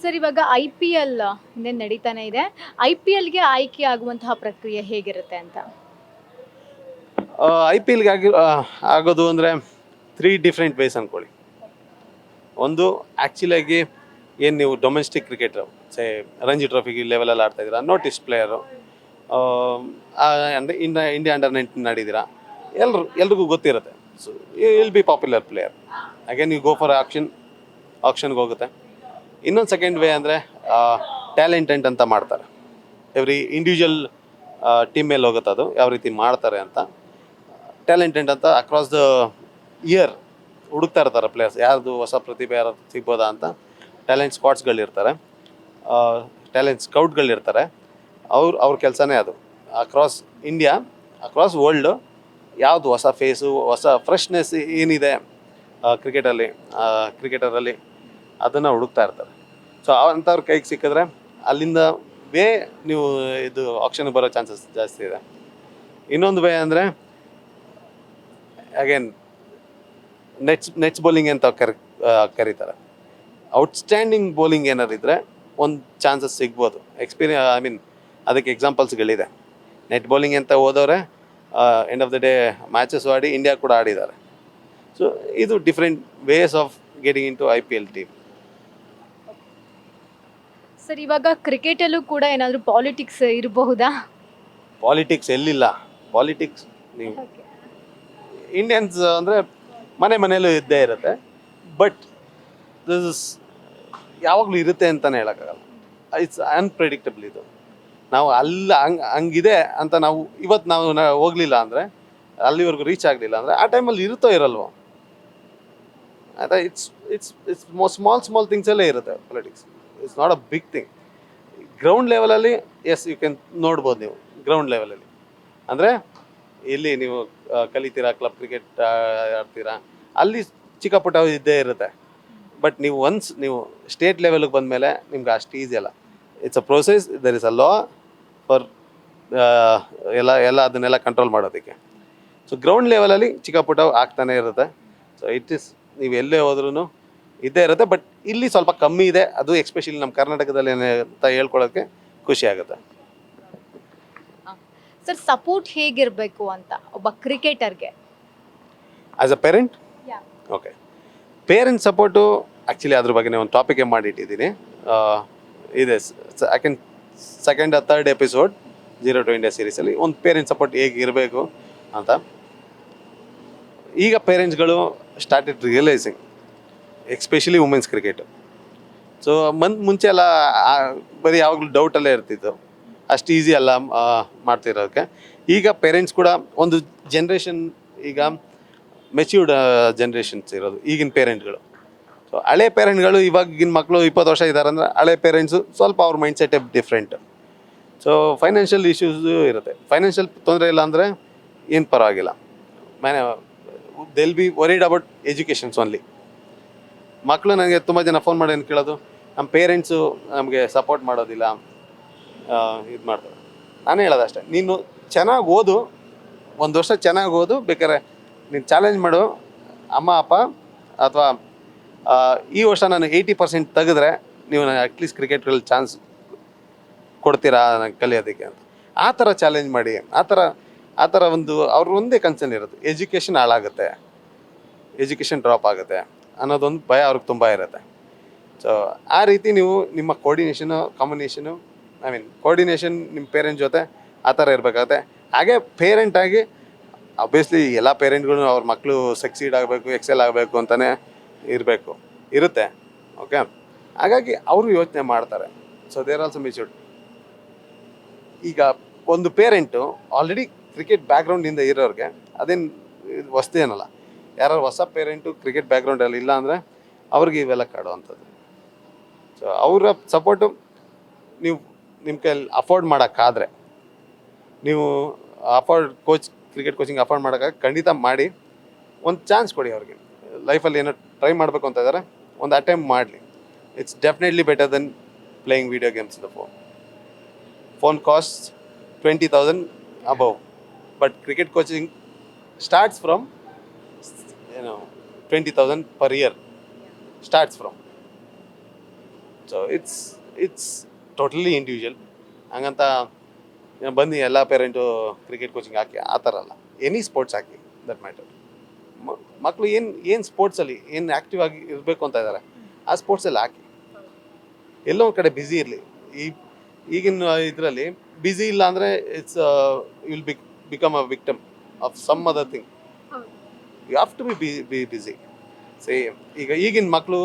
Sir ಇವಾಗ IPL ಇನ್ನೇನು ನಡೀತಾನೆ ಇದೆ. IPLಗೆ ಆಯ್ಕೆ ಆಗುವಂತಹ ಪ್ರಕ್ರಿಯೆ ಹೇಗಿರುತ್ತೆ ಅಂತ? ಐ ಪಿ ಎಲ್ಗೆ ಆಗೋದು ಅಂದರೆ 3 ಡಿಫ್ರೆಂಟ್ ವೇಸ್ ಅಂದ್ಕೊಳ್ಳಿ. ಒಂದು ಆ್ಯಕ್ಚುಲಾಗಿ ಏನು ನೀವು ಡೊಮೆಸ್ಟಿಕ್ ಕ್ರಿಕೆಟ್ರು ರಂಜಿ ಟ್ರೋಫಿಗೆ ಲೆವೆಲಲ್ಲಿ ಆಡ್ತಾಯಿದ್ದೀರಾ, ನೋಟಿಸ್ ಪ್ಲೇಯರು, ಅಂದರೆ ಇಂಡಿಯಾ ಅಂಡರ್-19 ಆಡಿದ್ದೀರಾ, ಎಲ್ರಿಗೂ ಗೊತ್ತಿರುತ್ತೆ. So will be popular player. Again you go for ಆಕ್ಷನ್ಗೆ ಹೋಗುತ್ತೆ. ಇನ್ನೊಂದು ಸೆಕೆಂಡ್ ವೇ ಅಂದರೆ ಟ್ಯಾಲೆಂಟೆಂಟ್ ಅಂತ ಮಾಡ್ತಾರೆ. ಎವ್ರಿ ಇಂಡಿವಿಜುವಲ್ ಟೀಮ್ ಮೇಲೆ ಹೋಗುತ್ತೆ ಅದು ಯಾವ ರೀತಿ ಮಾಡ್ತಾರೆ ಅಂತ. ಟ್ಯಾಲೆಂಟೆಂಟ್ ಅಂತ ಅಕ್ರಾಸ್ ದ ಇಯರ್ ಹುಡುಕ್ತಾ ಇರ್ತಾರೆ ಪ್ಲೇಯರ್ಸ್, ಯಾರ್ದು ಹೊಸ ಪ್ರತಿಭೆ ಯಾರು ಸಿಗ್ಬೋದಾ ಅಂತ. ಟ್ಯಾಲೆಂಟ್ ಸ್ಕ್ವಾಡ್ಸ್ಗಳಿರ್ತಾರೆ, ಟ್ಯಾಲೆಂಟ್ ಸ್ಕೌಟ್ಗಳಿರ್ತಾರೆ. ಅವ್ರ ಕೆಲಸನೇ ಅದು. ಅಕ್ರಾಸ್ ಇಂಡಿಯಾ, ಅಕ್ರಾಸ್ ವರ್ಲ್ಡು ಯಾವುದು ಹೊಸ ಫೇಸು, ಹೊಸ ಫ್ರೆಶ್ನೆಸ್ ಏನಿದೆ ಕ್ರಿಕೆಟರಲ್ಲಿ ಅದನ್ನು ಹುಡುಕ್ತಾ ಇರ್ತಾರೆ. ಸೊ ಅಂಥವ್ರ ಕೈಗೆ ಸಿಕ್ಕಿದ್ರೆ ಅಲ್ಲಿಂದ ನೀವು ಇದು ಆಕ್ಷನ್ಗೆ ಬರೋ ಚಾನ್ಸಸ್ ಜಾಸ್ತಿ ಇದೆ. ಇನ್ನೊಂದು ವೇ ಅಂದರೆ ಅಗೇನ್ ನೆಟ್ಸ್ ಬೌಲಿಂಗ್ ಅಂತ ಕರೀತಾರೆ. ಔಟ್ಸ್ಟ್ಯಾಂಡಿಂಗ್ ಬೌಲಿಂಗ್ ಏನಾರು ಇದ್ದರೆ ಒಂದು ಚಾನ್ಸಸ್ ಸಿಗ್ಬೋದು. ಅದಕ್ಕೆ ಎಕ್ಸಾಂಪಲ್ಸ್ಗಳಿದೆ. ನೆಟ್ ಬೌಲಿಂಗ್ ಅಂತ ಹೋದವ್ರೆ end of the day matches ಆಡಿ ಇಂಡಿಯಾ ಕೂಡ ಆಡಿದ್ದಾರೆ. ಸೊ ಇದು different ways of getting into IPL team. Sir ಇವಾಗ ಕ್ರಿಕೆಟಲ್ಲೂ ಕೂಡ ಏನಾದರೂ ಪಾಲಿಟಿಕ್ಸ್ ಇರಬಹುದಾ? ಪಾಲಿಟಿಕ್ಸ್ ಎಲ್ಲಿಲ್ಲ. ಪಾಲಿಟಿಕ್ಸ್ ನೀವು ಇಂಡಿಯನ್ಸ್ ಅಂದರೆ ಮನೆಯಲ್ಲೂ ಇದ್ದೇ ಇರುತ್ತೆ. ಬಟ್ ದಿಸ್ ಯಾವಾಗಲೂ ಇರುತ್ತೆ ಅಂತಲೇ ಹೇಳೋಕ್ಕಾಗಲ್ಲ. It's unpredictable. ಇದು ನಾವು ಹಂಗಿದೆ ಅಂತ ಇವತ್ತು ನಾವು ಹೋಗಲಿಲ್ಲ ಅಂದರೆ, ಅಲ್ಲಿವರೆಗೂ ರೀಚ್ ಆಗಲಿಲ್ಲ ಅಂದರೆ ಆ ಟೈಮಲ್ಲಿ ಇರುತ್ತೋ ಇರಲ್ವೋ. ಆಯಿತಾ? ಇಟ್ಸ್ ಸ್ಮಾಲ್ ಥಿಂಗ್ಸಲ್ಲೇ ಇರುತ್ತೆ politics. It's not a big thing. Ground ಲೆವೆಲಲ್ಲಿ ಎಸ್ ಯು ಕ್ಯಾನ್ ನೋಡ್ಬೋದು. ನೀವು ಗ್ರೌಂಡ್ ಲೆವೆಲಲ್ಲಿ ಅಂದರೆ ಇಲ್ಲಿ ನೀವು ಕಲಿತೀರಾ, ಕ್ಲಬ್ ಕ್ರಿಕೆಟ್ ಆಡ್ತೀರಾ, ಅಲ್ಲಿ ಚಿಕ್ಕ ಪುಟ್ಟ ಇದ್ದೇ ಇರುತ್ತೆ. ಬಟ್ ನೀವು ಸ್ಟೇಟ್ ಲೆವೆಲ್ಗೆ ಬಂದಮೇಲೆ ನಿಮ್ಗೆ ಅಷ್ಟು ಈಸಿ ಅಲ್ಲ. It's a process. There is a law for ಎಲ್ಲ ಅದನ್ನೆಲ್ಲ ಕಂಟ್ರೋಲ್ ಮಾಡೋದಕ್ಕೆ. ಸೊ ಗ್ರೌಂಡ್ ಲೆವೆಲಲ್ಲಿ ಚಿಕ್ಕ ಪುಟ್ಟ ಆಗ್ತಾನೆ ಇರುತ್ತೆ. ಸೊ ನೀವು ಎಲ್ಲೇ ಹೋದ್ರೂ ಇದ್ದೇ ಇರುತ್ತೆ. ಬಟ್ ಇಲ್ಲಿ ಸ್ವಲ್ಪ ಕಮ್ಮಿ ಇದೆ. ಅದು ಎಸ್ಪೆಷಲಿ ನಮ್ಮ ಕರ್ನಾಟಕದಲ್ಲಿ ಅಂತ ಹೇಳ್ಕೊಳ್ಳೋಕ್ಕೆ ಖುಷಿ ಆಗುತ್ತೆ. ಸರ್ ಸಪೋರ್ಟ್ ಹೇಗಿರಬೇಕು ಅಂತ ಒಬ್ಬ ಕ್ರಿಕೆಟರ್ಗೆ? As a parent, okay, parent support actually ಅದ್ರ ಬಗ್ಗೆ ಒಂದು ಟಾಪಿಕ್ ಮಾಡಿಟ್ಟಿದ್ದೀನಿ. ಇದೆ second third episode 0 to India ಸೀರೀಸಲ್ಲಿ ಒಂದು ಪೇರೆಂಟ್ ಸಪೋರ್ಟ್ ಹೇಗಿರಬೇಕು ಅಂತ. ಈಗ ಪೇರೆಂಟ್ಸ್ಗಳು started realising, especially women's cricket. So ಮುಂಚೆ ಎಲ್ಲ ಬರೀ ಯಾವಾಗಲೂ ಡೌಟಲ್ಲೇ ಇರ್ತಿತ್ತು, ಅಷ್ಟು ಈಸಿ ಅಲ್ಲ ಮಾಡ್ತಿರೋದಕ್ಕೆ. ಈಗ ಪೇರೆಂಟ್ಸ್ ಕೂಡ ಒಂದು ಜನ್ರೇಷನ್, ಈಗ ಮೆಚ್ಯೂರ್ಡ್ ಜನ್ರೇಷನ್ಸ್ ಇರೋದು ಈಗಿನ ಪೇರೆಂಟ್ಗಳು. ಸೊ ಹಳೆ ಪೇರೆಂಟ್ಗಳು ಇವಾಗಿನ ಮಕ್ಕಳು 20 ವರ್ಷ ಇದ್ದಾರೆ ಅಂದರೆ, ಹಳೆ ಪೇರೆಂಟ್ಸು ಸ್ವಲ್ಪ ಅವ್ರ ಮೈಂಡ್ಸೆಟ್ಟೇ ಡಿಫ್ರೆಂಟ್. ಸೊ ಫೈನಾನ್ಷಿಯಲ್ ಇಶ್ಯೂಸು ಇರುತ್ತೆ. ಫೈನಾನ್ಷಿಯಲ್ ತೊಂದರೆ ಇಲ್ಲ ಅಂದರೆ ಏನು ಪರವಾಗಿಲ್ಲ. Will be worried about educations only. ಮಕ್ಕಳು ನನಗೆ ತುಂಬ ಜನ ಫೋನ್ ಮಾಡಿ ಏನು ಕೇಳೋದು, ನಮ್ಮ ಪೇರೆಂಟ್ಸು ನಮಗೆ ಸಪೋರ್ಟ್ ಮಾಡೋದಿಲ್ಲ, ಇದು ಮಾಡ್ತಾರೆ. ನಾನು ಹೇಳೋದು ಅಷ್ಟೇ, ನೀನು ಚೆನ್ನಾಗಿ ಓದು, 1 ವರ್ಷ ಚೆನ್ನಾಗಿ ಓದು, ಬೇಕಾದ್ರೆ ನೀನು ಚಾಲೆಂಜ್ ಮಾಡು ಅಮ್ಮ ಅಪ್ಪ, ಅಥವಾ ಈ ವರ್ಷ ನಾನು 80% ತೆಗೆದ್ರೆ ನೀವು ನನಗೆ ಅಟ್ಲೀಸ್ಟ್ ಕ್ರಿಕೆಟ್ಗಳಲ್ಲಿ ಚಾನ್ಸ್ ಕೊಡ್ತೀರಾ ನನಗೆ ಕಲಿಯೋದಕ್ಕೆ ಅಂತ. ಆ ಥರ ಚಾಲೆಂಜ್ ಮಾಡಿ. ಆ ಥರ ಅವ್ರ ಒಂದೇ ಕನ್ಸರ್ನ್ ಇರುತ್ತೆ, ಎಜುಕೇಷನ್ ಹಾಳಾಗುತ್ತೆ, ಎಜುಕೇಷನ್ ಡ್ರಾಪ್ ಆಗುತ್ತೆ ಅನ್ನೋದೊಂದು ಭಯ ಅವ್ರಿಗೆ ತುಂಬ ಇರುತ್ತೆ. ಸೊ ಆ ರೀತಿ ನೀವು ನಿಮ್ಮ ಕೋರ್ಡಿನೇಷನ್ ನಿಮ್ಮ ಪೇರೆಂಟ್ ಜೊತೆ ಆ ಥರ ಇರಬೇಕಾಗುತ್ತೆ. ಹಾಗೆ ಪೇರೆಂಟಾಗಿ ಆಬ್ವಿಯಸ್ಲಿ ಎಲ್ಲ ಪೇರೆಂಟ್ಗಳು ಅವ್ರ ಮಕ್ಕಳು ಸಕ್ಸೀಡ್ ಆಗಬೇಕು, ಎಕ್ಸೆಲ್ ಆಗಬೇಕು ಅಂತಲೇ ಇರುತ್ತೆ. ಓಕೆ, ಹಾಗಾಗಿ ಅವರು ಯೋಚನೆ ಮಾಡ್ತಾರೆ. So they're also matured. ಈಗ ಒಂದು ಪೇರೆಂಟು ಆಲ್ರೆಡಿ ಕ್ರಿಕೆಟ್ ಬ್ಯಾಕ್ಗ್ರೌಂಡಿಂದ ಇರೋರಿಗೆ ಅದೇನು ವಸ್ತು ಏನಲ್ಲ. ಯಾರು ಹೊಸ ಪೇರೆಂಟು ಕ್ರಿಕೆಟ್ ಬ್ಯಾಕ್ಗ್ರೌಂಡಲ್ಲಿ ಇಲ್ಲ ಅಂದರೆ ಅವ್ರಿಗೆ ಇವೆಲ್ಲ ಕಾಡುವಂಥದ್ದು. ಸೊ ಅವರ ಸಪೋರ್ಟು ನೀವು ನಿಮ್ಮ ಕೈಯಲ್ಲಿ ಅಫೋರ್ಡ್ ಮಾಡೋಕ್ಕಾದರೆ, ನೀವು ಕ್ರಿಕೆಟ್ ಕೋಚಿಂಗ್ ಅಫೋರ್ಡ್ ಮಾಡೋಕ್ಕಾಗ ಖಂಡಿತ ಮಾಡಿ. ಒಂದು ಚಾನ್ಸ್ ಕೊಡಿ ಅವ್ರಿಗೆ. ಲೈಫಲ್ಲಿ ಏನೋ ಟ್ರೈ ಮಾಡಬೇಕು ಅಂತ ಇದ್ದಾರೆ, ಒಂದು ಅಟೆಂಪ್ಟ್ ಮಾಡಲಿ. It's definitely better than playing video games in the phone cost 20,000 above, but cricket coaching starts from 20,000 per year starts from. So it's totally individual. ಹಂಗಂತ ಬನ್ನಿ ಎಲ್ಲ ಪೇರೆಂಟು ಕ್ರಿಕೆಟ್ ಕೋಚಿಂಗ್ ಹಾಕಿ ಆ ಥರ ಅಲ್ಲ. Any sports hockey, that matter. ಮಕ್ಕಳು ಏನು ಸ್ಪೋರ್ಟ್ಸಲ್ಲಿ ಏನು ಆ್ಯಕ್ಟಿವ್ ಆಗಿ ಇರಬೇಕು ಅಂತ ಇದ್ದಾರೆ ಆ ಸ್ಪೋರ್ಟ್ಸಲ್ಲಿ ಹಾಕಿ. ಎಲ್ಲೋ ಒಂದು ಕಡೆ ಬ್ಯುಸಿ ಇರಲಿ. ಈಗಿನ ಇದರಲ್ಲಿ ಬ್ಯುಸಿ ಇಲ್ಲ ಅಂದರೆ it's will become a victim of some other thing. You have to be busy. ಈಗ ಈಗಿನ ಮಕ್ಕಳು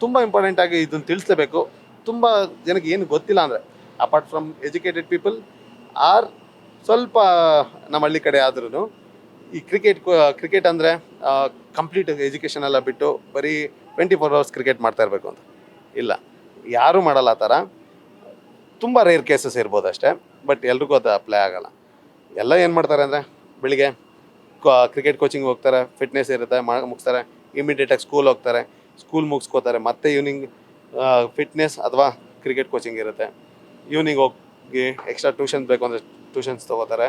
ತುಂಬ ಇಂಪಾರ್ಟೆಂಟ್ ಆಗಿ ಇದನ್ನು ತಿಳಿಸ್ಲೇಬೇಕು. ತುಂಬ ಜನಕ್ಕೆ ಏನು ಗೊತ್ತಿಲ್ಲ ಅಂದರೆ, apart from educated people are ಸ್ವಲ್ಪ ನಮ್ಮ ಹಳ್ಳಿ ಕಡೆ ಆದ್ರೂ ಈ ಕ್ರಿಕೆಟ್ ಅಂದರೆ ಕಂಪ್ಲೀಟ್ ಎಜುಕೇಷನ್ ಎಲ್ಲ ಬಿಟ್ಟು ಬರೀ 24 hours ಕ್ರಿಕೆಟ್ ಮಾಡ್ತಾ ಇರಬೇಕು ಅಂತ ಇಲ್ಲ. ಯಾರೂ ಮಾಡಲ್ಲ ಆ ಥರ. ತುಂಬ ರೇರ್ ಕೇಸಸ್ ಇರ್ಬೋದು ಅಷ್ಟೇ, ಬಟ್ ಎಲ್ರಿಗೂ ಅದು ಅಪ್ಲೈ ಆಗಲ್ಲ. ಎಲ್ಲ ಏನು ಮಾಡ್ತಾರೆ ಅಂದರೆ ಬೆಳಿಗ್ಗೆ ಕ್ರಿಕೆಟ್ ಕೋಚಿಂಗ್ ಹೋಗ್ತಾರೆ, ಫಿಟ್ನೆಸ್ ಇರುತ್ತೆ, ಮುಗಿಸ್ತಾರೆ, ಇಮಿಡಿಯೇಟಾಗಿ ಸ್ಕೂಲ್ ಹೋಗ್ತಾರೆ, ಸ್ಕೂಲ್ ಮುಗಿಸ್ಕೋತಾರೆ, ಮತ್ತೆ ಈವ್ನಿಂಗ್ ಫಿಟ್ನೆಸ್ ಅಥವಾ ಕ್ರಿಕೆಟ್ ಕೋಚಿಂಗ್ ಇರುತ್ತೆ. ಈವ್ನಿಂಗ್ ಹೋಗಿ ಎಕ್ಸ್ಟ್ರಾ ಟ್ಯೂಷನ್ ಬೇಕು ಅಂದರೆ ಟ್ಯೂಷನ್ಸ್ ತೊಗೋತಾರೆ,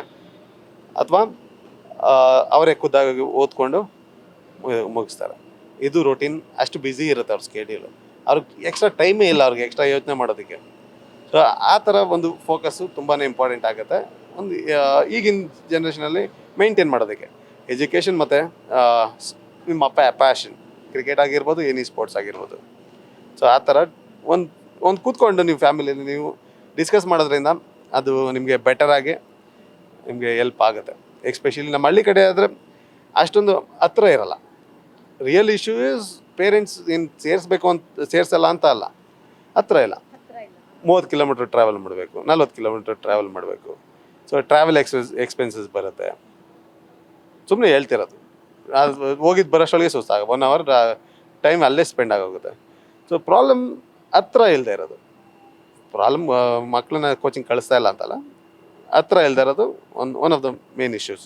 ಅಥವಾ ಅವರೇ ಖುದ್ದಾಗಿ ಓದ್ಕೊಂಡು ಮುಗಿಸ್ತಾರೆ. ಇದು ರೂಟೀನ್. ಅಷ್ಟು ಬ್ಯುಸಿ ಇರುತ್ತೆ ಅವ್ರ ಸ್ಕೆಡ್ಯೂಲು. ಅವ್ರಿಗೆ ಎಕ್ಸ್ಟ್ರಾ ಟೈಮೇ ಇಲ್ಲ ಅವ್ರಿಗೆ ಎಕ್ಸ್ಟ್ರಾ ಯೋಚನೆ ಮಾಡೋದಕ್ಕೆ. ಸೊ ಆ ಥರ ಒಂದು ಫೋಕಸ್ಸು ತುಂಬಾ ಇಂಪಾರ್ಟೆಂಟ್ ಆಗುತ್ತೆ ಒಂದು ಈಗಿನ ಜನ್ರೇಷನಲ್ಲಿ ಮೇಂಟೈನ್ ಮಾಡೋದಕ್ಕೆ. ಎಜುಕೇಷನ್ ಮತ್ತು ನಿಮ್ಮ ಪ್ಯಾಷನ್, ಕ್ರಿಕೆಟ್ ಆಗಿರ್ಬೋದು, ಎನಿ ಸ್ಪೋರ್ಟ್ಸ್ ಆಗಿರ್ಬೋದು. ಸೊ ಆ ಥರ ಒಂದು ಕೂತ್ಕೊಂಡು ನೀವು ಫ್ಯಾಮಿಲಿಯಲ್ಲಿ ನೀವು ಡಿಸ್ಕಸ್ ಮಾಡೋದ್ರಿಂದ ಅದು ನಿಮಗೆ ಬೆಟರಾಗಿ ನಿಮಗೆ ಹೆಲ್ಪ್ ಆಗುತ್ತೆ. ಎಸ್ಪೆಷಲಿ ನಮ್ಮ ಹಳ್ಳಿ ಕಡೆ ಆದರೆ ಅಷ್ಟೊಂದು ಹತ್ರ ಇರಲ್ಲ. ರಿಯಲ್ ಇಶ್ಯೂ ಇಸ್ ಪೇರೆಂಟ್ಸ್ ಏನು ಸೇರಿಸಲ್ಲ ಅಂತ ಅಲ್ಲ, ಹತ್ರ ಇಲ್ಲ. 30 ಕಿಲೋಮೀಟ್ರ್ ಟ್ರಾವೆಲ್ ಮಾಡಬೇಕು, 40 ಕಿಲೋಮೀಟ್ರ್ ಟ್ರಾವೆಲ್ ಮಾಡಬೇಕು. ಸೊ ಟ್ರಾವೆಲ್ ಎಕ್ಸ್ಪೆನ್ಸಸ್ ಬರುತ್ತೆ. ಸುಮ್ಮನೆ ಹೇಳ್ತಿರೋದು, ಅದು ಹೋಗಿದ್ದು ಬರೋಷ್ಟೊಳಗೆ ಸುಸ್ತಾಗ 1 hour ಟೈಮ್ ಅಲ್ಲೇ ಸ್ಪೆಂಡ್ ಆಗೋಗುತ್ತೆ. ಸೊ ಪ್ರಾಬ್ಲಮ್ ಹತ್ರ ಇಲ್ಲದೆ ಇರೋದು ಪ್ರಾಬ್ಲಮ್. ಮಕ್ಕಳನ್ನ ಕೋಚಿಂಗ್ ಕಳಿಸ್ತಾ ಇಲ್ಲ ಅಂತಲ್ಲ, ಹತ್ರ ಇಲ್ಲದೆ ಇರೋದು one of the main issues.